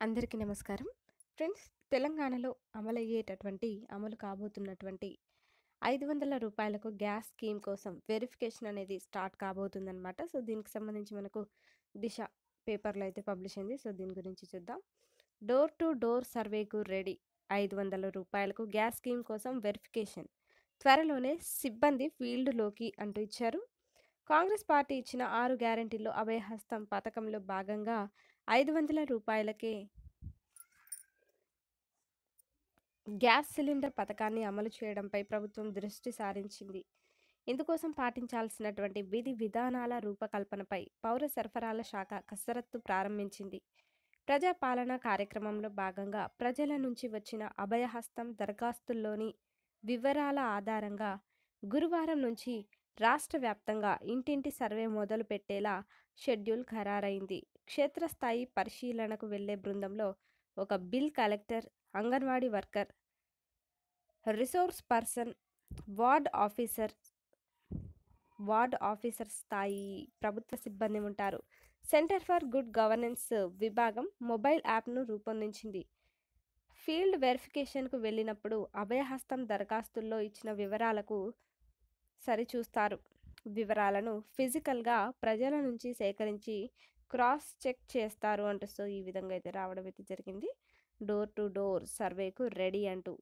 అందరికీ నమస్కారం. ఫ్రెండ్స్, తెలంగాణలో అమలు కాబోతున్నటువంటి రూ. 500కు గ్యాస్ స్కీమ్ కోసం వెరిఫికేషన్ అనేది స్టార్ట్ కాబోతుందనమాట. సో, దీనికి సంబంధించి మనకు దిశ పేపర్‌లో అయితే పబ్లిష్ అయింది. సో, దీని గురించి చూద్దాం. డోర్ టు డోర్ సర్వేకు రెడీ. రూ. 500కు గ్యాస్ స్కీమ్ కోసం వెరిఫికేషన్. త్వరలోనే సిబ్బంది ఫీల్డ్‌లోకి అంటూ ఇచ్చారు. కాంగ్రెస్ పార్టీ ఇచ్చిన 6 గ్యారంటీల్లో అభయహస్తం పథకంలో భాగంగా రూ. 500కే గ్యాస్ సిలిండర్ పథకాన్ని అమలు చేయడంపై ప్రభుత్వం దృష్టి సారించింది. ఇందుకోసం పాటించాల్సినటువంటి విధి విధానాల రూపకల్పనపై పౌర సరఫరాల శాఖ కసరత్తు ప్రారంభించింది. ప్రజాపాలన కార్యక్రమంలో భాగంగా ప్రజల నుంచి వచ్చిన అభయహస్తం దరఖాస్తుల్లోని వివరాల ఆధారంగా గురువారం నుంచి రాష్ట్ర వ్యాప్తంగా ఇంటింటి సర్వే మొదలు పెట్టేలా షెడ్యూల్ ఖరారైంది. క్షేత్రస్థాయి పరిశీలనకు వెళ్లే బృందంలో ఒక bill collector, anganwadi worker, resource person, ward officer ward officer స్థాయి ప్రభుత్వ సిబ్బంది ఉంటారు. సెంటర్ ఫర్ గుడ్ గవర్నెన్స్ విభాగం మొబైల్ యాప్ను రూపొందించింది. ఫీల్డ్ వెరిఫికేషన్కు వెళ్ళినప్పుడు అభయహస్తం దరఖాస్తుల్లో ఇచ్చిన వివరాలకు సరిచూస్తారు. వివరాలను ఫిజికల్‌గా ప్రజల నుంచి సేకరించి క్రాస్ చెక్ చేస్తారు అంటూ. సో, ఈ విధంగా అయితే రావడం అయితే జరిగింది. డోర్ టు డోర్ సర్వేకు రెడీ అంటూ.